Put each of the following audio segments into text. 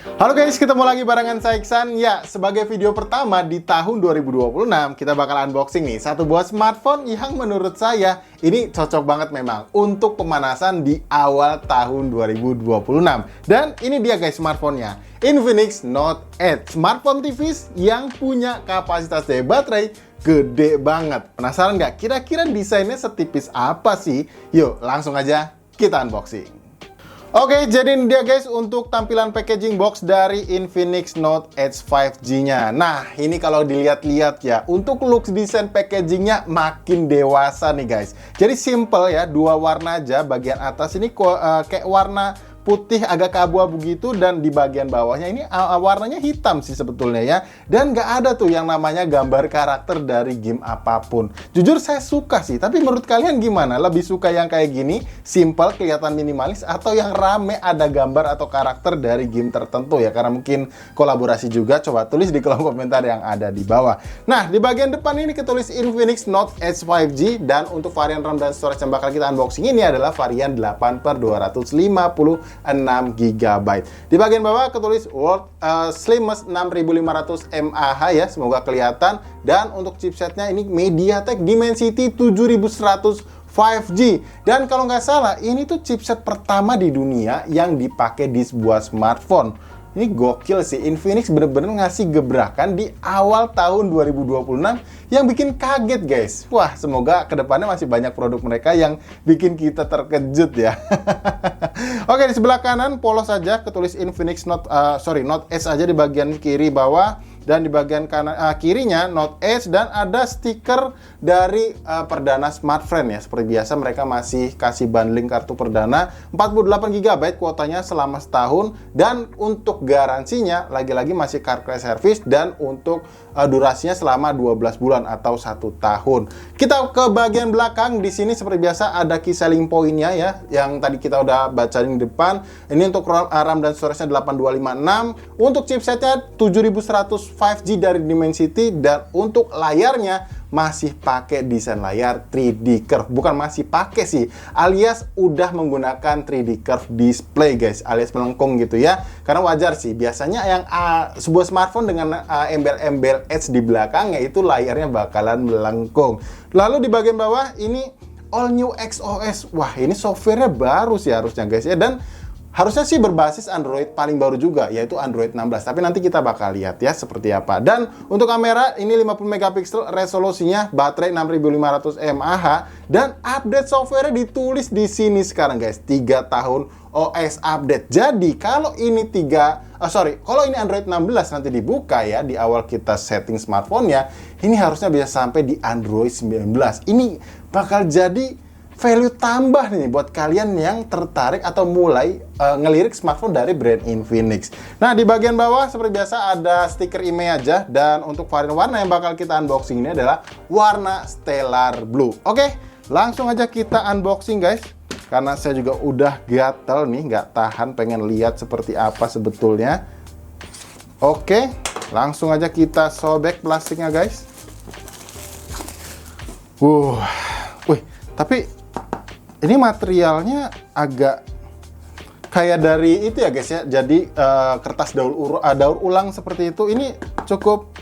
Halo guys, ketemu lagi barengan saya Iksan. Ya, sebagai video pertama di tahun 2026, kita bakal unboxing nih satu buah smartphone yang menurut saya ini cocok banget memang untuk pemanasan di awal tahun 2026. Dan ini dia guys smartphone-nya, Infinix Note 8. Smartphone tipis yang punya kapasitas daya baterai gede banget. Penasaran nggak? Kira-kira desainnya setipis apa sih? Yuk, langsung aja kita unboxing. Oke, jadi ini dia guys untuk tampilan packaging box dari Infinix Note 8 5G-nya. Nah, ini kalau dilihat-lihat ya, untuk looks desain packagingnya makin dewasa nih guys. Jadi simple ya, dua warna aja. Bagian atas ini kayak warna putih agak keabu-abu gitu, dan di bagian bawahnya ini warnanya hitam sih sebetulnya ya. Dan nggak ada tuh yang namanya gambar karakter dari game apapun. Jujur saya suka sih, tapi menurut kalian gimana? Lebih suka yang kayak gini, simple, kelihatan minimalis, atau yang rame ada gambar atau karakter dari game tertentu ya? Karena mungkin kolaborasi juga, coba tulis di kolom komentar yang ada di bawah. Nah, di bagian depan ini ketulis Infinix Note 8 5G, dan untuk varian RAM dan storage yang bakal kita unboxing ini adalah varian 8/256 GB. Di bagian bawah ketulis World Slimmest 6500 mAh ya, semoga kelihatan. Dan untuk chipsetnya ini MediaTek Dimensity 7100 5G. Dan kalau nggak salah ini tuh chipset pertama di dunia yang dipakai di sebuah smartphone. Ini gokil sih, Infinix bener-bener ngasih gebrakan di awal tahun 2026 yang bikin kaget guys. Wah, semoga kedepannya masih banyak produk mereka yang bikin kita terkejut ya. Oke, di sebelah kanan polos saja ketulis Infinix Note S aja di bagian kiri bawah, dan di bagian kanan kirinya Note S, dan ada stiker dari perdana smartphone ya. Seperti biasa mereka masih kasih bundling kartu perdana 48 GB kuotanya selama setahun, dan untuk garansinya lagi-lagi masih car crash service, dan untuk durasinya selama 12 bulan atau 1 tahun. Kita ke bagian belakang, di sini seperti biasa ada key selling point-nya ya, yang tadi kita udah bacain di depan. Ini untuk RAM dan storage-nya 8256, untuk chipsetnya 7100 5G dari Dimensity, dan untuk layarnya masih pakai desain layar 3D curve. Bukan masih pakai sih, alias udah menggunakan 3D curve display guys, alias melengkung gitu ya. Karena wajar sih, biasanya yang sebuah smartphone dengan embel-embel edge di belakangnya itu layarnya bakalan melengkung. Lalu di bagian bawah ini All New XOS. Wah, ini softwarenya baru sih harusnya guys ya, dan harusnya sih berbasis Android paling baru juga, yaitu Android 16. Tapi nanti kita bakal lihat ya seperti apa. Dan untuk kamera ini 50 megapiksel resolusinya, baterai 6500 mAh, dan update software ditulis di sini sekarang guys, 3 tahun OS update. Jadi kalau ini kalau ini Android 16 nanti dibuka ya di awal kita setting smartphone-nya, ini harusnya bisa sampai di Android 19. Ini bakal jadi value tambah nih buat kalian yang tertarik atau mulai ngelirik smartphone dari brand Infinix. Nah, di bagian bawah seperti biasa ada stiker IMEI aja, dan untuk varian warna yang bakal kita unboxing ini adalah warna Stellar Blue. Oke, langsung aja kita unboxing guys, karena saya juga udah gatel nih, nggak tahan pengen lihat seperti apa sebetulnya. Oke, langsung aja kita sobek plastiknya guys. Wih, tapi ini materialnya agak kayak dari itu ya guys ya. Jadi kertas daur ulang seperti itu. Ini cukup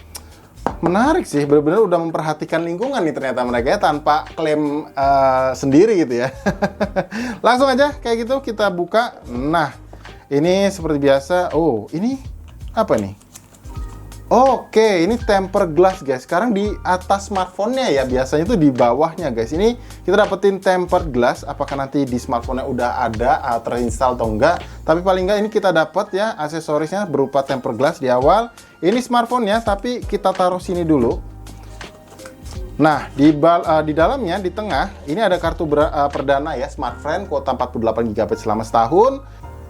menarik sih. Benar-benar udah memperhatikan lingkungan nih ternyata mereka ya, tanpa klaim sendiri gitu ya. Langsung aja kayak gitu kita buka. Nah, ini seperti biasa. Oh, ini apa nih? Oke, ini tempered glass guys. Sekarang di atas smartphone-nya ya, biasanya itu di bawahnya guys. Ini kita dapetin tempered glass. Apakah nanti di smartphone-nya udah ada terinstall atau enggak? Tapi paling enggak ini kita dapat ya aksesorisnya berupa tempered glass di awal. Ini smartphone-nya, tapi kita taruh sini dulu. Nah, di dalamnya di tengah ini ada kartu perdana ya, smartphone, kuota 48 GB selama setahun.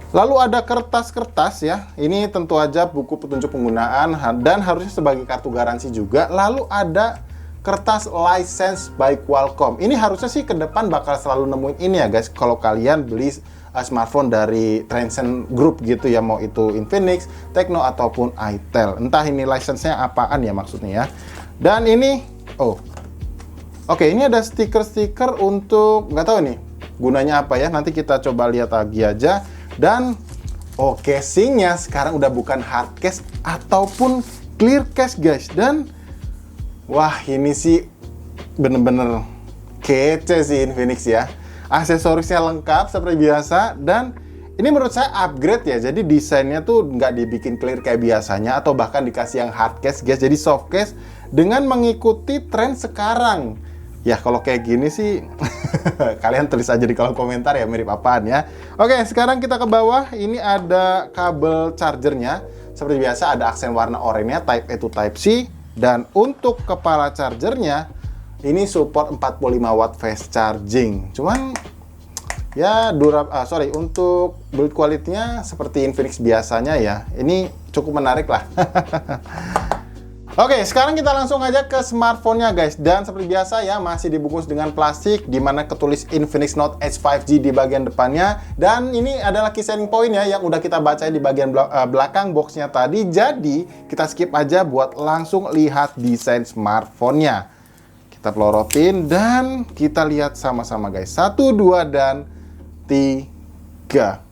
Lalu ada kertas-kertas ya, ini tentu aja buku petunjuk penggunaan dan harusnya sebagai kartu garansi juga. Lalu ada kertas license by Qualcomm. Ini harusnya sih ke depan bakal selalu nemuin ini ya guys, kalau kalian beli smartphone dari Transcend Group gitu ya, mau itu Infinix, Tecno ataupun Itel. Entah ini license-nya apaan ya maksudnya ya. Dan ini, oke, ini ada stiker-stiker untuk, nggak tahu nih gunanya apa ya, nanti kita coba lihat lagi aja. Dan Oh, casingnya sekarang udah bukan hard case ataupun clear case guys. Dan wah, ini sih bener-bener kece sih Infinix ya. Aksesorisnya lengkap seperti biasa, dan ini menurut saya upgrade ya. Jadi desainnya tuh nggak dibikin clear kayak biasanya, atau bahkan dikasih yang hard case guys, jadi soft case dengan mengikuti tren sekarang. Ya kalau kayak gini sih kalian tulis aja di kolom komentar ya mirip apaan ya. Oke, sekarang kita ke bawah. Ini ada kabel chargernya. Seperti biasa ada aksen warna oranye Type A to Type C. Dan untuk kepala chargernya ini support 45 watt fast charging. Cuman ya untuk build quality-nya seperti Infinix biasanya ya. Ini cukup menarik lah. Oke, sekarang kita langsung aja ke smartphone-nya guys. Dan seperti biasa ya, masih dibungkus dengan plastik, dimana ketulis Infinix Note Edge 5G di bagian depannya. Dan ini adalah key selling point ya, yang udah kita baca di bagian belakang boxnya tadi. Jadi, kita skip aja buat langsung lihat desain smartphone-nya. Kita pelorotin dan kita lihat sama-sama guys. 1, 2, dan 3.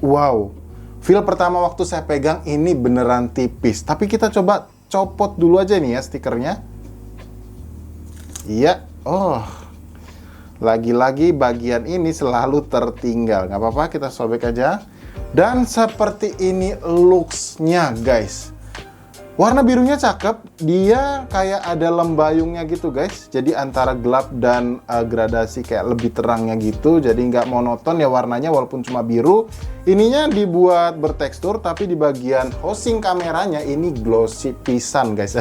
Wow, feel pertama waktu saya pegang ini beneran tipis. Tapi kita coba copot dulu aja nih ya stikernya. Iya, oh, lagi-lagi bagian ini selalu tertinggal. Nggak apa-apa, kita sobek aja. Dan seperti ini looks-nya guys. Warna birunya cakep, dia kayak ada lembayungnya gitu guys. Jadi antara gelap dan gradasi kayak lebih terangnya gitu. Jadi nggak monoton ya warnanya walaupun cuma biru. Ininya dibuat bertekstur, tapi di bagian housing kameranya ini glossy pisan guys.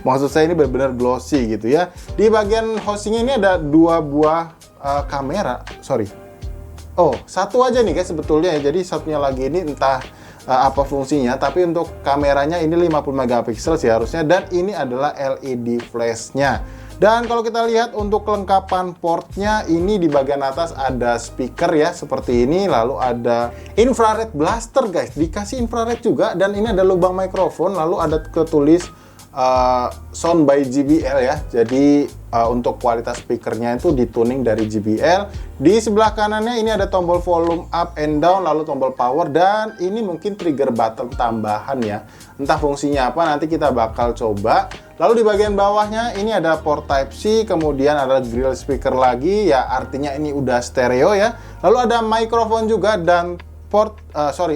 Maksud saya ini benar-benar glossy gitu ya. Di bagian housingnya ini ada 2 buah kamera, Oh, satu aja nih guys sebetulnya ya. Jadi satunya lagi ini entah apa fungsinya, tapi untuk kameranya ini 50 megapiksel sih harusnya, dan ini adalah LED flashnya. Dan kalau kita lihat untuk kelengkapan portnya, ini di bagian atas ada speaker ya seperti ini, lalu ada infrared blaster guys, dikasih infrared juga, dan ini ada lubang mikrofon, lalu ada ketulis sound by JBL ya. Jadi untuk kualitas speakernya itu dituning dari JBL. Di sebelah kanannya ini ada tombol volume up and down, lalu tombol power, dan ini mungkin trigger button tambahan ya. Entah fungsinya apa, nanti kita bakal coba. Lalu di bagian bawahnya ini ada port Type C, kemudian ada grill speaker lagi ya, artinya ini udah stereo ya. Lalu ada mikrofon juga, dan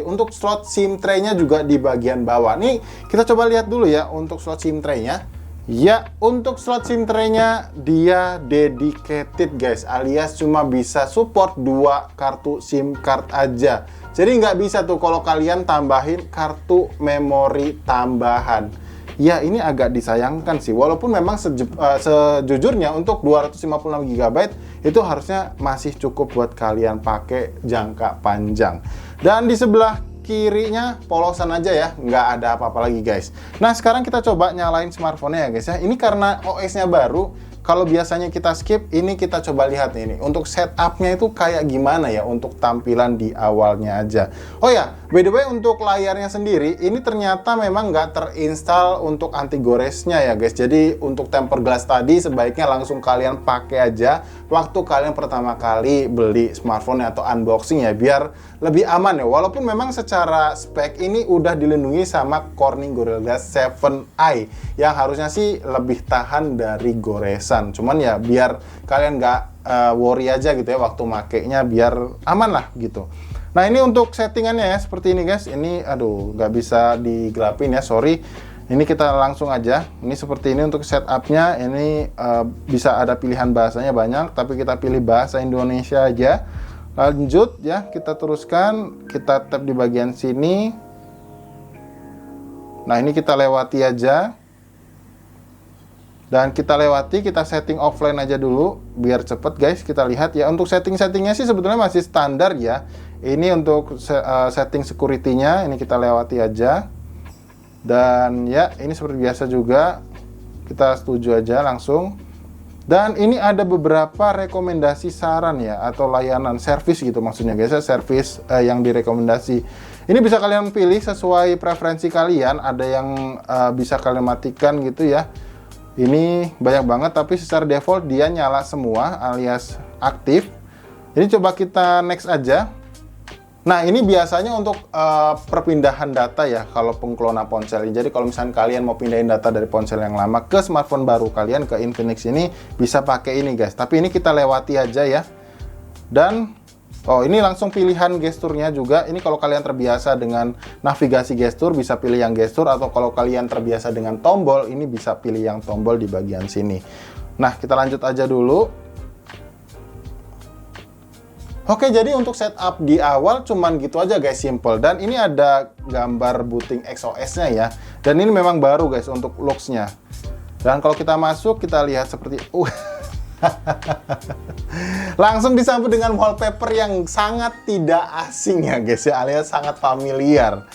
untuk slot SIM tray-nya juga di bagian bawah. Nih, kita coba lihat dulu ya untuk slot SIM tray-nya. Ya, untuk slot SIM tray-nya dia dedicated guys, alias cuma bisa support 2 kartu SIM card aja. Jadi nggak bisa tuh kalau kalian tambahin kartu memori tambahan. Ya, ini agak disayangkan sih. Walaupun memang sejujurnya untuk 256 GB itu harusnya masih cukup buat kalian pakai jangka panjang. Dan di sebelah kirinya polosan aja ya, nggak ada apa-apa lagi guys. Nah, sekarang kita coba nyalain smartphone-nya ya guys ya. Ini karena OS-nya baru, kalau biasanya kita skip, ini kita coba lihat nih, untuk setup-nya itu kayak gimana ya untuk tampilan di awalnya aja. Oh ya, by the way untuk layarnya sendiri, ini ternyata memang nggak terinstall untuk anti goresnya ya guys. Jadi untuk tempered glass tadi sebaiknya langsung kalian pakai aja waktu kalian pertama kali beli smartphone atau unboxing ya, biar lebih aman ya. Walaupun memang secara spek ini udah dilindungi sama Corning Gorilla Glass 7i yang harusnya sih lebih tahan dari goresan. Cuman ya biar kalian nggak worry aja gitu ya waktu makainya, biar aman lah gitu. Nah, ini untuk settingannya ya seperti ini guys. Ini aduh nggak bisa digelapin ya, sorry. Ini kita langsung aja. Ini seperti ini untuk setupnya. Ini bisa ada pilihan bahasanya banyak, tapi kita pilih bahasa Indonesia aja. Lanjut ya, kita teruskan. Kita tap di bagian sini. Nah, ini kita lewati aja. Dan kita lewati, kita setting offline aja dulu biar cepet guys. Kita lihat ya, untuk setting-settingnya sih sebetulnya masih standar ya. Ini untuk setting security-nya, ini kita lewati aja. Dan ya, ini seperti biasa juga, kita setuju aja langsung. Dan ini ada beberapa rekomendasi saran ya, atau layanan service gitu maksudnya guys, service yang direkomendasi. Ini bisa kalian pilih sesuai preferensi kalian, ada yang bisa kalian matikan gitu ya. Ini banyak banget, tapi secara default dia nyala semua alias aktif. Jadi coba kita next aja. Nah, ini biasanya untuk perpindahan data ya, kalau pengklonan ponsel. Jadi kalau misalnya kalian mau pindahin data dari ponsel yang lama ke smartphone baru kalian, ke Infinix ini, bisa pakai ini guys. Tapi ini kita lewati aja ya. Dan oh, ini langsung pilihan gesturnya juga. Ini kalau kalian terbiasa dengan navigasi gestur, bisa pilih yang gestur. Atau kalau kalian terbiasa dengan tombol, ini bisa pilih yang tombol di bagian sini. Nah, kita lanjut aja dulu. Oke, jadi untuk setup di awal cuman gitu aja guys, simple. Dan ini ada gambar booting XOS-nya ya. Dan ini memang baru guys untuk looks-nya. Dan kalau kita masuk, kita lihat seperti langsung disambut dengan wallpaper yang sangat tidak asing ya guys ya, alias sangat familiar.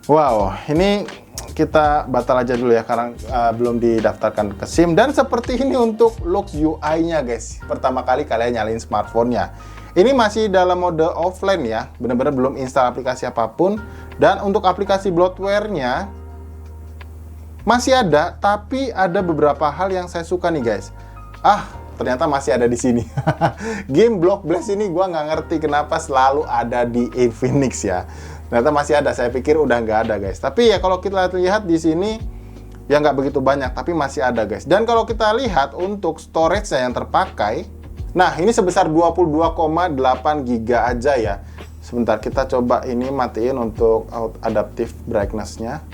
Wow, ini kita batal aja dulu ya karena belum didaftarkan ke SIM. Dan seperti ini untuk looks UI-nya guys. Pertama kali kalian nyalain smartphone-nya. Ini masih dalam mode offline ya, benar-benar belum install aplikasi apapun. Dan untuk aplikasi bloatware-nya masih ada, tapi ada beberapa hal yang saya suka nih guys. Ternyata masih ada di sini. Game Block Blast ini gua nggak ngerti kenapa selalu ada di Infinix ya. Ternyata masih ada, saya pikir udah nggak ada guys. Tapi ya kalau kita lihat di sini, ya nggak begitu banyak, tapi masih ada guys. Dan kalau kita lihat untuk storage-nya yang terpakai, nah, ini sebesar 22,8 GB aja ya. Sebentar, kita coba ini matiin untuk adaptive brightness-nya.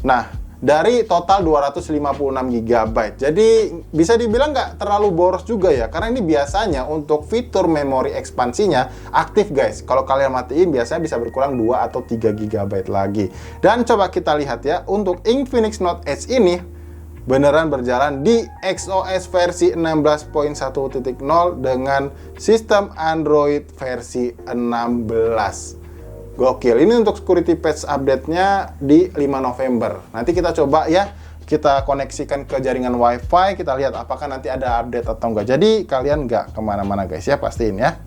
Nah, dari total 256 GB. Jadi, bisa dibilang nggak terlalu boros juga ya. Karena ini biasanya untuk fitur memori ekspansinya aktif guys. Kalau kalian matiin, biasanya bisa berkurang 2 atau 3 GB lagi. Dan coba kita lihat ya, untuk Infinix Note Edge ini, beneran berjalan di XOS versi 16.1.0 dengan sistem Android versi 16. Gokil. Ini untuk security patch update-nya di 5 November. Nanti kita coba ya, kita koneksikan ke jaringan WiFi, kita lihat apakah nanti ada update atau enggak. Jadi kalian nggak kemana-mana guys ya, pastiin ya.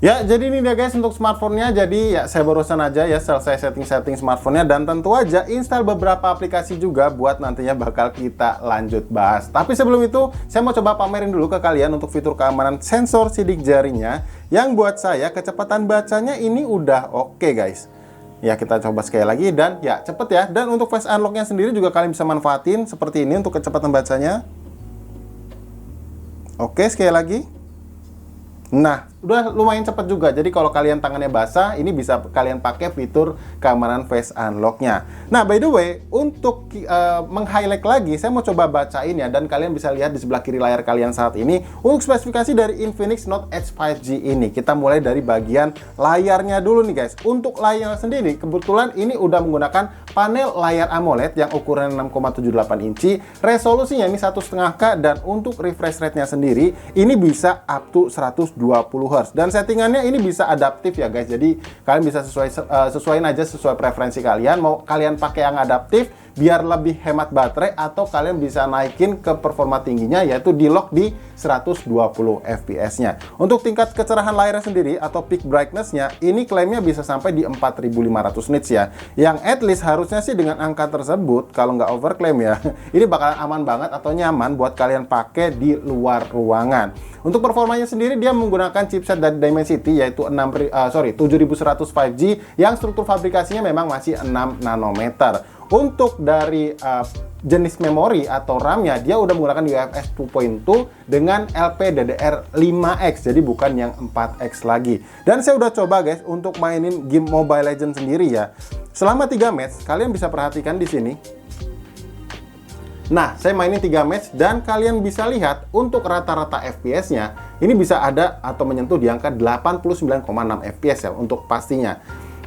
Ya, jadi ini dia guys untuk smartphone-nya. Jadi ya saya barusan aja ya selesai setting-setting smartphone-nya, dan tentu aja install beberapa aplikasi juga buat nantinya bakal kita lanjut bahas. Tapi sebelum itu, saya mau coba pamerin dulu ke kalian untuk fitur keamanan sensor sidik jarinya, yang buat saya kecepatan bacanya ini udah oke guys. Ya, kita coba sekali lagi dan ya cepet ya. Dan untuk face unlock-nya sendiri juga kalian bisa manfaatin seperti ini untuk kecepatan bacanya. Oke, sekali lagi. Nah, udah lumayan cepat juga. Jadi kalau kalian tangannya basah, ini bisa kalian pakai fitur keamanan face unlock-nya. Nah, by the way, untuk meng-highlight lagi, saya mau coba bacain ya, dan kalian bisa lihat di sebelah kiri layar kalian saat ini untuk spesifikasi dari Infinix Note Edge 5G ini. Kita mulai dari bagian layarnya dulu nih guys. Untuk layar sendiri, kebetulan ini udah menggunakan panel layar AMOLED yang ukuran 6,78 inci, resolusinya ini 1,5K, dan untuk refresh rate-nya sendiri ini bisa up to 120 Hz. Dan settingannya ini bisa adaptif ya guys. Jadi kalian bisa sesuaiin aja sesuai preferensi kalian. Mau kalian pakai yang adaptif biar lebih hemat baterai, atau kalian bisa naikin ke performa tingginya, yaitu di lock di 120 fps-nya. Untuk tingkat kecerahan layarnya sendiri atau peak brightness-nya, ini klaimnya bisa sampai di 4500 nits ya. Yang at least harusnya sih dengan angka tersebut, kalau nggak overclaim ya, ini bakalan aman banget atau nyaman buat kalian pakai di luar ruangan. Untuk performanya sendiri, dia menggunakan chipset dari Dimensity, yaitu 7100 5G, yang struktur fabrikasinya memang masih 6 nanometer. Untuk dari jenis memori atau RAM-nya, dia udah menggunakan UFS 2.2 dengan LPDDR5X, jadi bukan yang 4X lagi. Dan saya udah coba guys untuk mainin game Mobile Legends sendiri ya. Selama 3 match, kalian bisa perhatikan di sini. Nah, saya mainin 3 match dan kalian bisa lihat untuk rata-rata FPS-nya ini bisa ada atau menyentuh di angka 89,6 FPS ya untuk pastinya.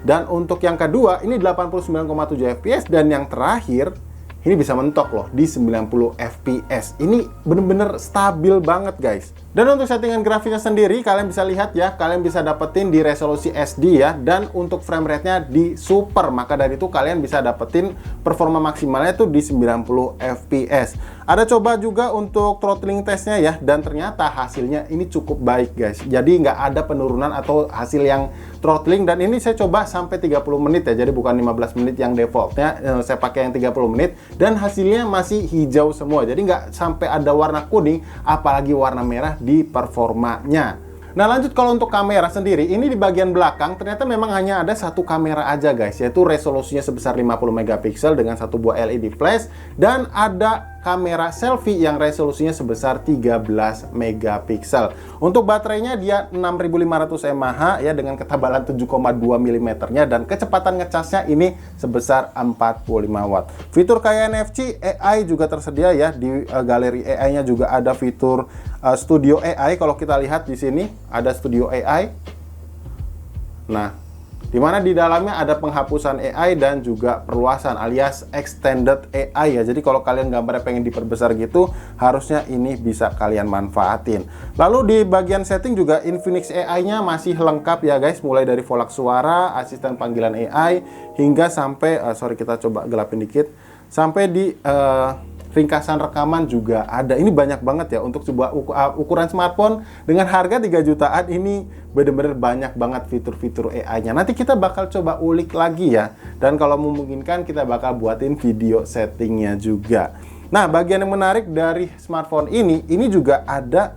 Dan untuk yang kedua ini 89,7 fps, dan yang terakhir ini bisa mentok loh di 90 fps. Ini bener-bener stabil banget guys. Dan untuk settingan grafiknya sendiri kalian bisa lihat ya, kalian bisa dapetin di resolusi SD ya, dan untuk frame rate-nya di super. Maka dari itu kalian bisa dapetin performa maksimalnya tuh di 90 fps. Ada coba juga untuk throttling testnya ya, dan ternyata hasilnya ini cukup baik guys. Jadi nggak ada penurunan atau hasil yang throttling, dan ini saya coba sampai 30 menit ya, jadi bukan 15 menit yang defaultnya. Saya pakai yang 30 menit dan hasilnya masih hijau semua, jadi nggak sampai ada warna kuning apalagi warna merah di performanya. Nah lanjut kalau untuk kamera sendiri, ini di bagian belakang ternyata memang hanya ada satu kamera aja guys, yaitu resolusinya sebesar 50 megapiksel dengan satu buah LED flash, dan ada kamera selfie yang resolusinya sebesar 13 megapiksel. Untuk baterainya dia 6500 mAh ya, dengan ketebalan 7,2 mm nya, dan kecepatan ngecasnya ini sebesar 45 watt. Fitur kayak NFC, AI juga tersedia ya. Di galeri AI-nya juga ada fitur Studio AI. Kalau kita lihat di sini ada Studio AI. Nah, dimana di dalamnya ada penghapusan AI dan juga perluasan alias extended AI ya. Jadi kalau kalian gambarnya pengen diperbesar gitu, harusnya ini bisa kalian manfaatin. Lalu di bagian setting juga Infinix AI-nya masih lengkap ya guys, mulai dari volak suara, asisten panggilan AI, hingga sampai sorry kita coba gelapin dikit, sampai di ringkasan rekaman juga ada. Ini banyak banget ya untuk sebuah ukuran smartphone dengan harga 3 jutaan. Ini bener-bener banyak banget fitur-fitur AI-nya. Nanti kita bakal coba ulik lagi ya, dan kalau memungkinkan kita bakal buatin video settingnya juga. Nah, bagian yang menarik dari smartphone ini juga ada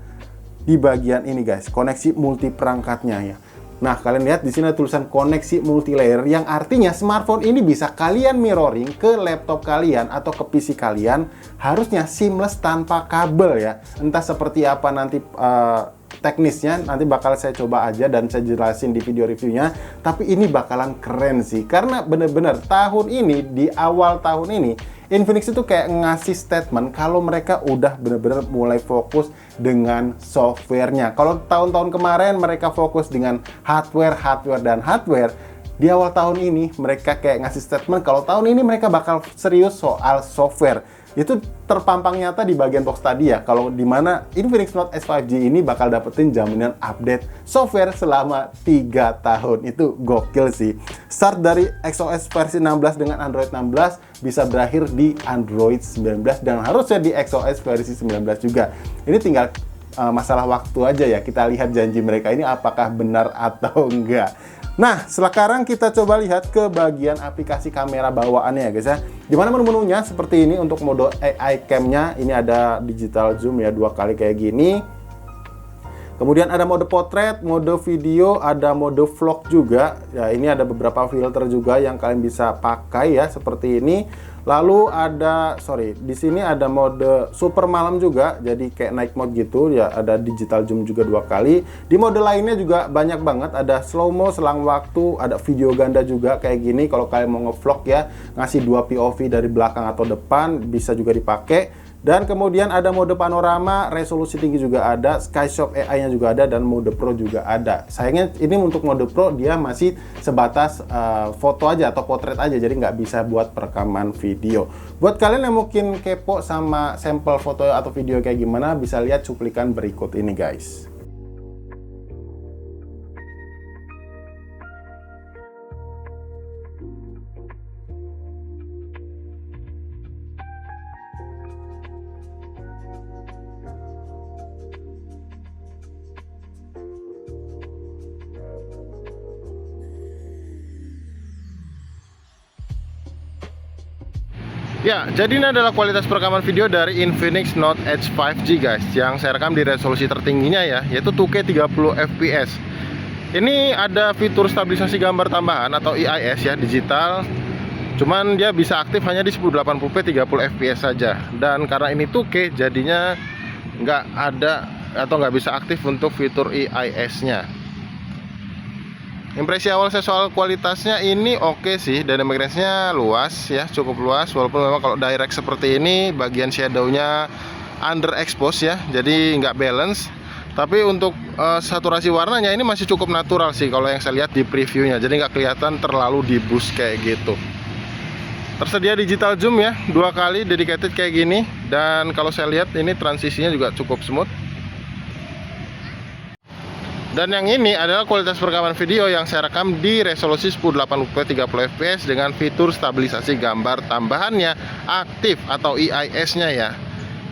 di bagian ini guys, koneksi multi perangkatnya ya. Nah, kalian lihat di sini ada tulisan koneksi multilayer, yang artinya smartphone ini bisa kalian mirroring ke laptop kalian atau ke PC kalian, harusnya seamless tanpa kabel ya. Entah seperti apa nanti teknisnya, nanti bakal saya coba aja dan saya jelasin di video reviewnya. Tapi ini bakalan keren sih, karena bener-bener tahun ini, di awal tahun ini, Infinix itu kayak ngasih statement kalau mereka udah bener-bener mulai fokus dengan softwarenya. Kalau tahun-tahun kemarin mereka fokus dengan hardware, di awal tahun ini mereka kayak ngasih statement kalau tahun ini mereka bakal serius soal software. Itu terpampang nyata di bagian box tadi ya, kalau dimana Infinix Note S 5G ini bakal dapetin jaminan update software selama 3 tahun. Itu gokil sih. Start dari XOS versi 16 dengan Android 16, bisa berakhir di Android 19, dan harusnya di XOS versi 19 juga. Ini tinggal masalah waktu aja ya, kita lihat janji mereka ini apakah benar atau enggak. Nah, sekarang kita coba lihat ke bagian aplikasi kamera bawaannya ya guys ya. Dimana menu-menunya seperti ini. Untuk mode AI cam-nya ini ada digital zoom ya, 2 kali kayak gini. Kemudian ada mode potret, mode video, ada mode vlog juga. Ya, ini ada beberapa filter juga yang kalian bisa pakai ya, seperti ini. Lalu ada, di sini ada mode super malam juga, jadi kayak night mode gitu ya. Ada digital zoom juga 2 kali. Di mode lainnya juga banyak banget, ada slow mo, selang waktu, ada video ganda juga kayak gini. Kalau kalian mau ngevlog ya, ngasih 2 POV dari belakang atau depan, bisa juga dipakai. Dan kemudian ada mode panorama, resolusi tinggi juga ada, Skyshop AI-nya juga ada, dan mode Pro juga ada. Sayangnya ini untuk mode Pro dia masih sebatas foto aja atau potret aja, jadi nggak bisa buat perekaman video. Buat kalian yang mungkin kepo sama sampel foto atau video kayak gimana, bisa lihat cuplikan berikut ini guys. Ya, jadi ini adalah kualitas perekaman video dari Infinix Note Edge 5G guys, yang saya rekam di resolusi tertingginya ya, yaitu 2K 30 fps. Ini ada fitur stabilisasi gambar tambahan atau EIS ya, digital. Cuman dia bisa aktif hanya di 1080p 30 fps saja. Dan karena ini 2K, jadinya nggak ada atau nggak bisa aktif untuk fitur EIS-nya. Impresi awal saya soal kualitasnya ini oke sih, dynamic range-nya luas ya, cukup luas. Walaupun memang kalau direct seperti ini bagian shadow-nya underexpose ya, jadi nggak balance. Tapi untuk saturasi warnanya ini masih cukup natural sih kalau yang saya lihat di previewnya, jadi nggak kelihatan terlalu di boost kayak gitu. Tersedia digital zoom ya, 2 kali dedicated kayak gini. Dan kalau saya lihat ini transisinya juga cukup smooth. Dan yang ini adalah kualitas perekaman video yang saya rekam di resolusi 1080p 30 fps dengan fitur stabilisasi gambar tambahannya aktif atau EIS-nya ya.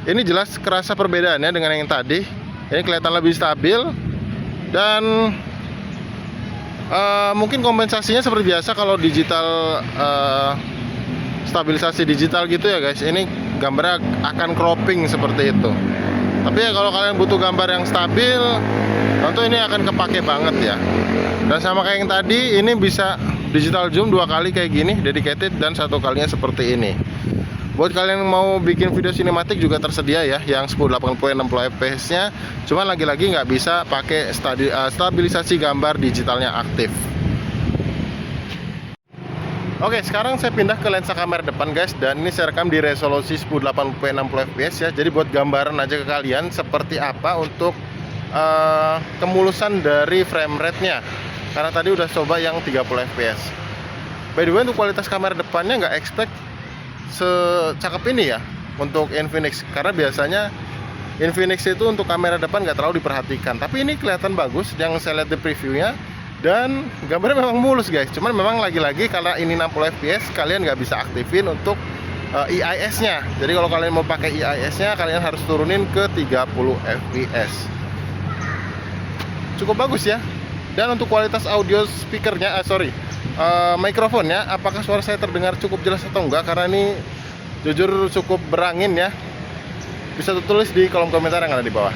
Ini jelas kerasa perbedaannya dengan yang tadi. Ini kelihatan lebih stabil. Dan mungkin kompensasinya seperti biasa kalau digital stabilisasi digital gitu ya guys. Ini gambarnya akan cropping seperti itu. Tapi ya kalau kalian butuh gambar yang stabil, tentu ini akan kepake banget ya. Dan sama kayak yang tadi, ini bisa digital zoom 2 kali kayak gini, dedicated, dan 1 kalinya seperti ini. Buat kalian yang mau bikin video sinematik juga tersedia ya, yang 1080 60 fps nya. Cuman lagi-lagi nggak bisa pakai stabilisasi gambar digitalnya aktif. Oke, sekarang saya pindah ke lensa kamera depan guys, dan ini saya rekam di resolusi 1080p 60 fps ya. Jadi buat gambaran aja ke kalian seperti apa untuk kemulusan dari frame rate-nya. Karena tadi udah coba yang 30 fps. By the way, untuk kualitas kamera depannya nggak expect secakep ini ya untuk Infinix, karena biasanya Infinix itu untuk kamera depan nggak terlalu diperhatikan, tapi ini kelihatan bagus yang saya lihat di previewnya, dan gambarnya memang mulus guys. Cuman memang lagi-lagi karena ini 60 fps, kalian nggak bisa aktifin untuk EIS nya. Jadi kalau kalian mau pakai EIS nya, kalian harus turunin ke 30 fps. Cukup bagus ya. Dan untuk kualitas audio speakernya, mikrofonnya, apakah suara saya terdengar cukup jelas atau enggak? Karena ini jujur cukup berangin ya. Bisa tulis di kolom komentar yang ada di bawah.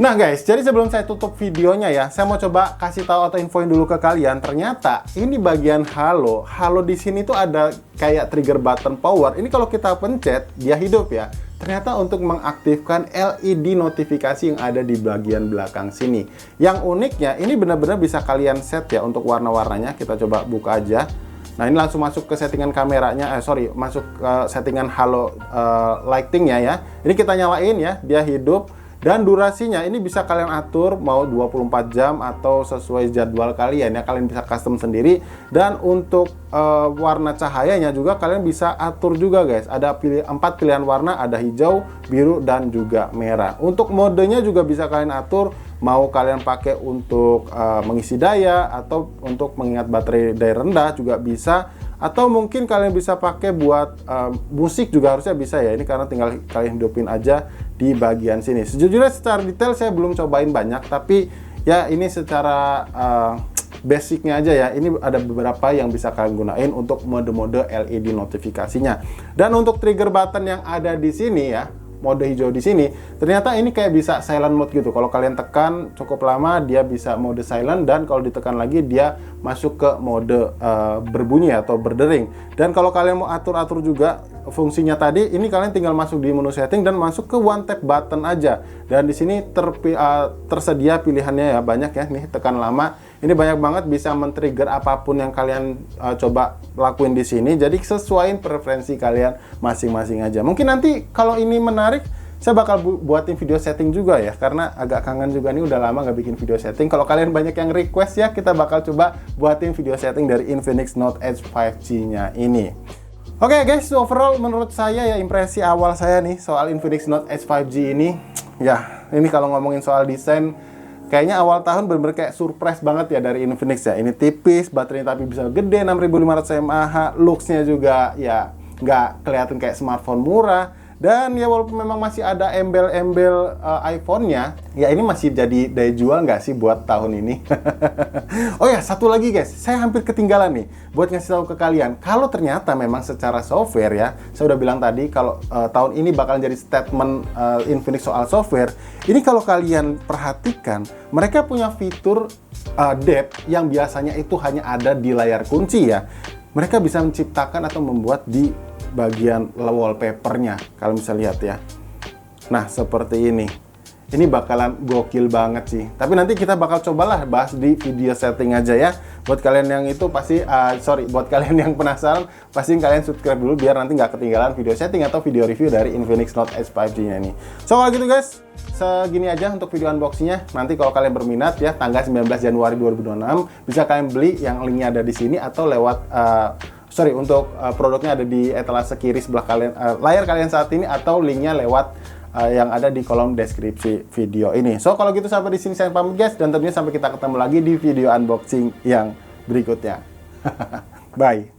Nah guys, jadi sebelum saya tutup videonya ya, saya mau coba kasih tahu atau infoin dulu ke kalian. Ternyata ini bagian halo di sini tuh ada kayak trigger button power. Ini kalau kita pencet, dia hidup ya. Ternyata untuk mengaktifkan LED notifikasi yang ada di bagian belakang sini. Yang uniknya, ini benar-benar bisa kalian set ya untuk warna-warnanya. Kita coba buka aja. Nah, ini langsung masuk ke settingan kameranya, masuk ke settingan halo lightingnya ya. Ini kita nyalain ya, dia hidup. Dan durasinya ini bisa kalian atur mau 24 jam atau sesuai jadwal kalian ya. Kalian bisa custom sendiri. Dan untuk warna cahayanya juga kalian bisa atur juga guys. Ada 4 pilihan warna, ada hijau, biru, dan juga merah. Untuk modenya juga bisa kalian atur. Mau kalian pakai untuk mengisi daya atau untuk mengingat baterai daya rendah juga bisa. Atau mungkin kalian bisa pakai buat musik juga harusnya bisa ya. Ini karena tinggal kalian hidupin aja di bagian sini. Sejujurnya secara detail saya belum cobain banyak, tapi ya ini secara basicnya aja ya. Ini ada beberapa yang bisa kalian gunain untuk mode-mode LED notifikasinya. Dan untuk trigger button yang ada di sini ya, mode hijau di sini, ternyata ini kayak bisa silent mode gitu. Kalau kalian tekan cukup lama, dia bisa mode silent, dan kalau ditekan lagi dia masuk ke mode berbunyi atau berdering. Dan kalau kalian mau atur-atur juga fungsinya tadi, ini kalian tinggal masuk di menu setting dan masuk ke one tap button aja. Dan di sini tersedia pilihannya ya, banyak ya. Nih, tekan lama. Ini banyak banget, bisa men-trigger apapun yang kalian coba lakuin di sini. Jadi sesuaiin preferensi kalian masing-masing aja. Mungkin nanti kalau ini menarik, saya bakal buatin video setting juga ya, karena agak kangen juga nih, udah lama nggak bikin video setting. Kalau kalian banyak yang request ya, kita bakal coba buatin video setting dari Infinix Note Edge 5G-nya ini. Oke guys, overall menurut saya ya, impresi awal saya nih soal Infinix Note Edge 5G ini, ya ini kalau ngomongin soal desain, kayaknya awal tahun bener-bener kayak surprise banget ya dari Infinix ya. Ini tipis, baterainya tapi bisa gede, 6500 mAh, looks-nya juga ya nggak kelihatan kayak smartphone murah. Dan ya walaupun memang masih ada embel-embel iPhone-nya, ya ini masih jadi daya jual nggak sih buat tahun ini? Oh ya, satu lagi guys, saya hampir ketinggalan nih buat ngasih tahu ke kalian. Kalau ternyata memang secara software ya, saya udah bilang tadi kalau tahun ini bakal jadi statement Infinix soal software. Ini kalau kalian perhatikan, mereka punya fitur depth yang biasanya itu hanya ada di layar kunci ya. Mereka bisa menciptakan atau membuat di bagian wallpapernya, kalau bisa lihat ya. Nah, seperti ini. Ini bakalan gokil banget sih. Tapi nanti kita bakal cobalah bahas di video setting aja ya. Buat kalian yang itu pasti, buat kalian yang penasaran, pasti kalian subscribe dulu biar nanti nggak ketinggalan video setting atau video review dari Infinix Note Edge 5G-nya ini. So, kalau gitu guys, segini aja untuk video unboxingnya. Nanti kalau kalian berminat ya, tanggal 19 Januari 2026, bisa kalian beli yang linknya ada di sini atau lewat untuk produknya ada di etalase kiri sebelah kalian, layar kalian saat ini, atau linknya lewat yang ada di kolom deskripsi video ini. So kalau gitu sampai di sini saya pamit guys, dan tentunya sampai kita ketemu lagi di video unboxing yang berikutnya. Bye.